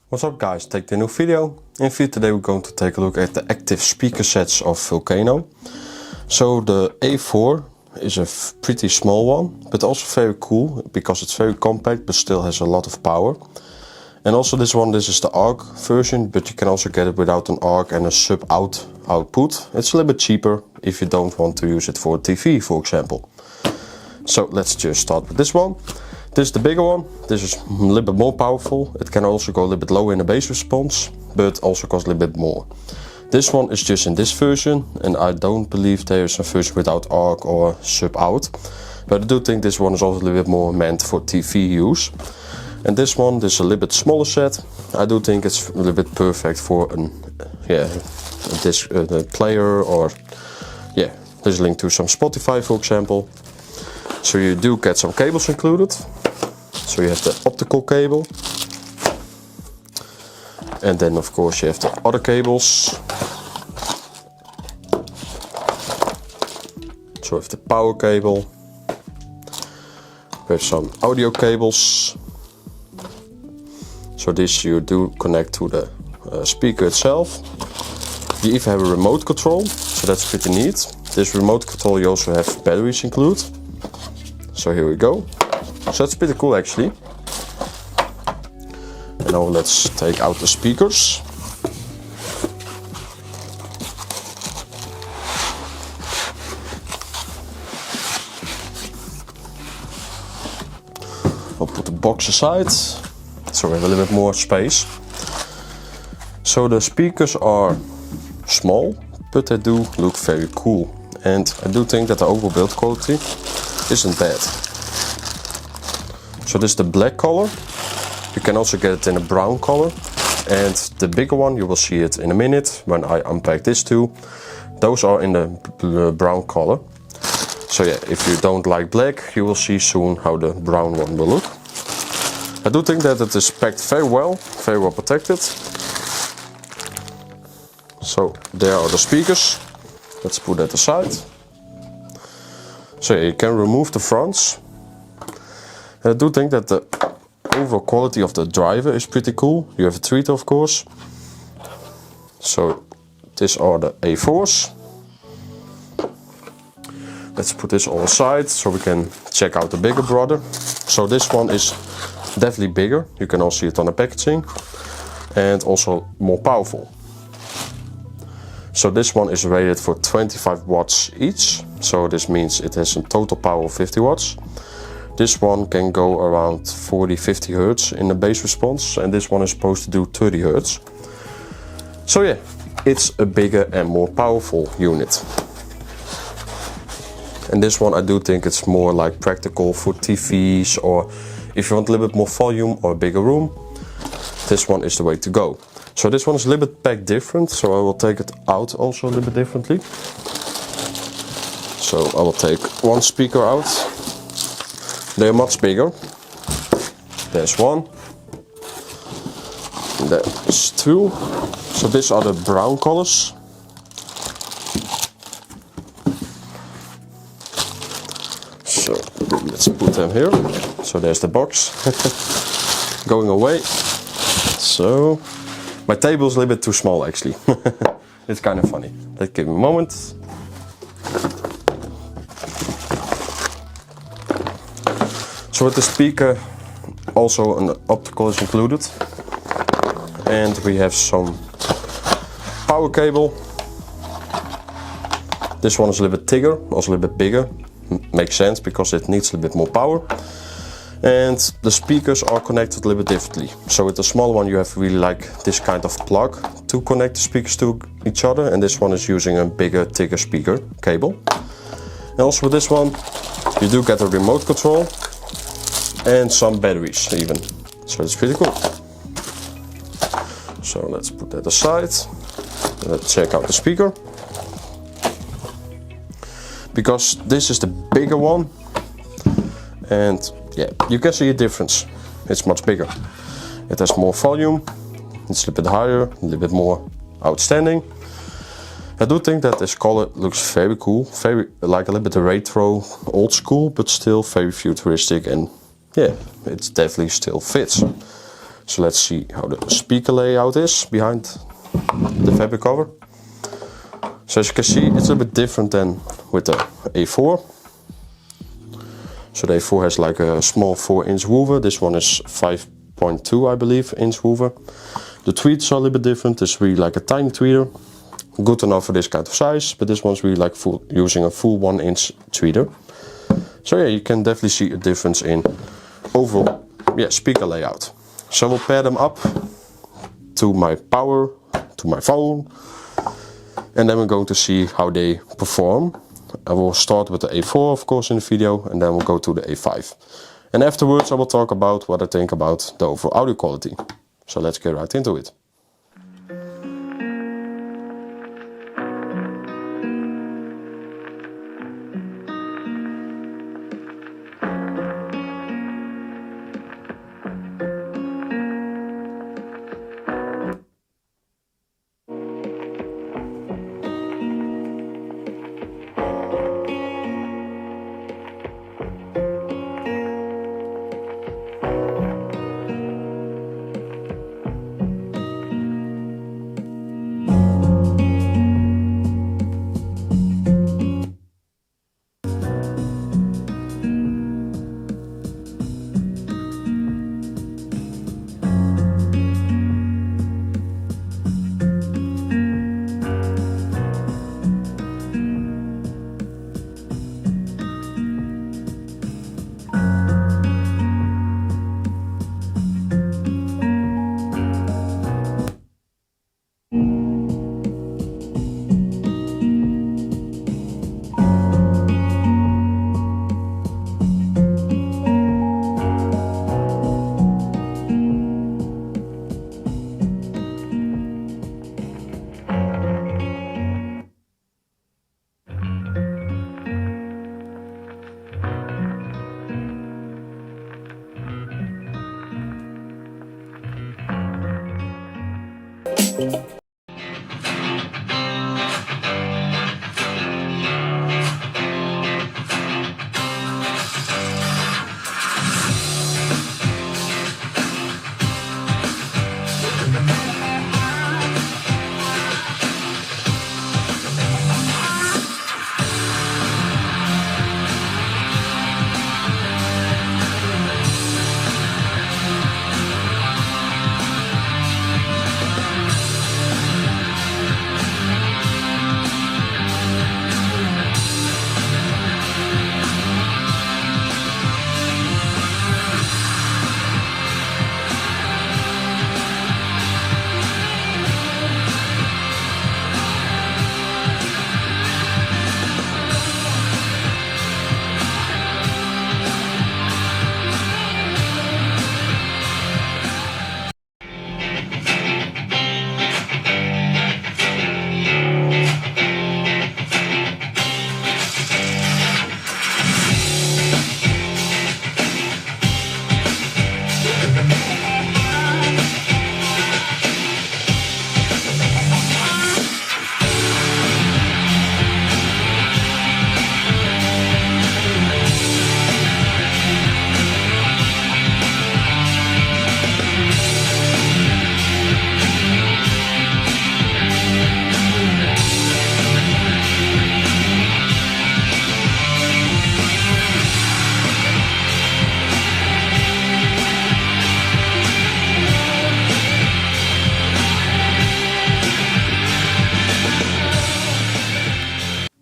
What's up guys, take the new video. In video today we're going to take a look at the active speaker sets of Vulkkano. So the A4 is a pretty small one, but also very cool because it's very compact but still has a lot of power. And also this is the ARC version, but you can also get it without an ARC and a sub-out output. It's a little bit cheaper if you don't want to use it for a TV, for example. So let's just start with this one. This is the bigger one. This is a little bit more powerful. It can also go a little bit lower in the bass response, but also costs a little bit more. This one is just in this version, and I don't believe there is a version without ARC or sub-out. But I do think this one is also a little bit more meant for TV use. And this one, this is a little bit smaller set. I do think it's a little bit perfect for a disc player, or there's a link to some Spotify, for example. So you do get some cables included. So you have the optical cable, and then of course you have the other cables. So we have the power cable, we have some audio cables. So this you do connect to the speaker itself. You even have a remote control, so that's pretty neat. This remote control you also have batteries included. So here we go. So that's pretty cool actually. And now let's take out the speakers. I'll put the box aside, so we have a little bit more space. So the speakers are small, but they do look very cool. And I do think that the overall build quality isn't bad. So this is the black color. You can also get it in a brown color. And the bigger one, you will see it in a minute when I unpack this too. Those are in the brown color. So yeah, if you don't like black, you will see soon how the brown one will look. I do think that it is packed very well protected. So there are the speakers. Let's put that aside. So yeah, you can remove the fronts. And I do think that the overall quality of the driver is pretty cool. You have a tweeter, of course. So these are the A4s. Let's put this all aside so we can check out the bigger brother. So this one is definitely bigger. You can also see it on the packaging. And also more powerful. So this one is rated for 25 watts each. So this means it has a total power of 50 watts. This one can go around 40-50 Hertz in the bass response, and this one is supposed to do 30 Hertz. So yeah, it's a bigger and more powerful unit. And this one I do think it's more like practical for TVs, or if you want a little bit more volume or a bigger room, this one is the way to go. So this one is a little bit packed different, so I will take it out also a little bit differently. So I will take one speaker out. They are much bigger. There's one. There's two. So these are the brown colors. So let's put them here. So there's the box going away. So my table is a little bit too small actually. It's kind of funny. Let's give me a moment. So with the speaker, also an optical is included. And we have some power cable. This one is a little bit thicker, also a little bit bigger. Makes sense because it needs a little bit more power. And the speakers are connected a little bit differently. So with the small one you have really like this kind of plug to connect the speakers to each other. And this one is using a bigger, thicker speaker cable. And also with this one, you do get a remote control. And some batteries even. So it's pretty cool. So let's put that aside. Let's check out the speaker. Because this is the bigger one. And yeah, you can see a difference. It's much bigger. It has more volume. It's a little bit higher, a little bit more outstanding. I do think that this color looks very cool. Very like a little bit retro, old school, but still very futuristic, and yeah, it definitely still fits. So let's see how the speaker layout is behind the fabric cover. So as you can see, it's a little bit different than with the A4. So the A4 has like a small 4-inch woofer. This one is 5.2, I believe, inch woofer. The tweeters are a little bit different. It's really like a tiny tweeter. Good enough for this kind of size, but this one's really like using a full 1-inch tweeter. So yeah, you can definitely see a difference in overall speaker layout. So we'll pair them up to my power, to my phone, and then we're going to see how they perform. I will start with the A4 of course in the video, and then we'll go to the A5. And afterwards I will talk about what I think about the overall audio quality. So let's get right into it.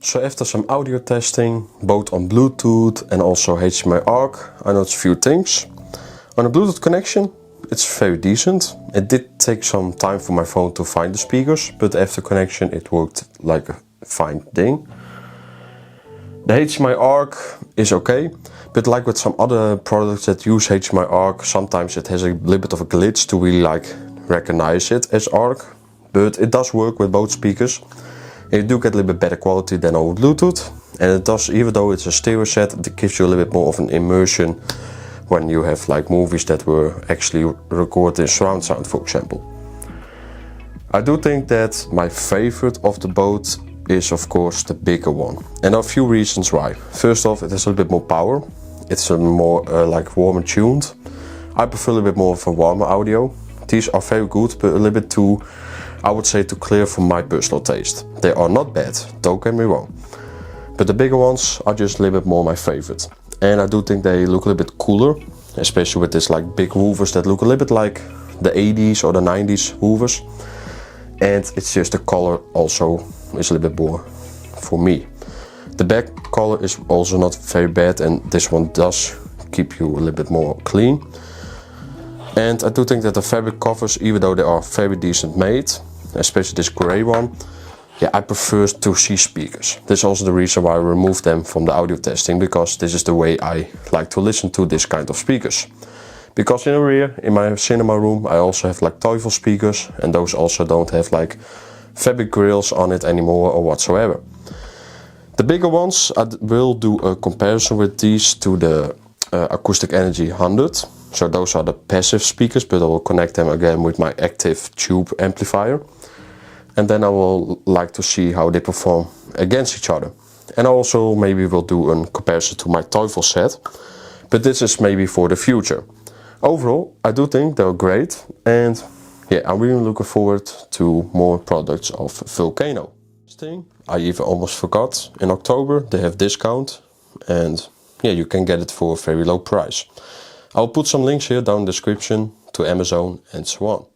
So after some audio testing, both on Bluetooth and also HDMI ARC, I noticed a few things. On the Bluetooth connection, it's very decent. It did take some time for my phone to find the speakers, but after connection it worked like a fine thing. The HDMI ARC is okay, but like with some other products that use HDMI ARC, sometimes it has a little bit of a glitch to really like recognize it as ARC. But it does work with both speakers. You do get a little bit better quality than over Bluetooth, and it does, even though it's a stereo set, it gives you a little bit more of an immersion when you have like movies that were actually recorded in surround sound, for example. I do think that my favorite of the both is of course the bigger one, and there are a few reasons why. First off, it has a little bit more power. It's a more like warmer tuned. I prefer a little bit more of a warmer audio. These are very good, but a little bit too, I would say, too clear for my personal taste. They are not bad, don't get me wrong. But the bigger ones are just a little bit more my favorite. And I do think they look a little bit cooler, especially with this like big woofers that look a little bit like the 80s or the 90s woofers. And it's just the color also is a little bit more for me. The back color is also not very bad, and this one does keep you a little bit more clean. And I do think that the fabric covers, even though they are very decent made, especially this gray one, yeah, I prefer to see speakers. This is also the reason why I removed them from the audio testing, because this is the way I like to listen to this kind of speakers. Because in the rear, in my cinema room, I also have like Teufel speakers, and those also don't have like fabric grills on it anymore or whatsoever. The bigger ones, I will do a comparison with these to the Acoustic Energy 100. So those are the passive speakers, but I will connect them again with my active tube amplifier. And then I will like to see how they perform against each other. And also maybe we'll do a comparison to my Teufel set, but this is maybe for the future. Overall, I do think they're great, and yeah, I'm really looking forward to more products of Vulkkano. I even almost forgot, in October they have discount, and yeah, you can get it for a very low price. I'll put some links here down in the description to Amazon and so on.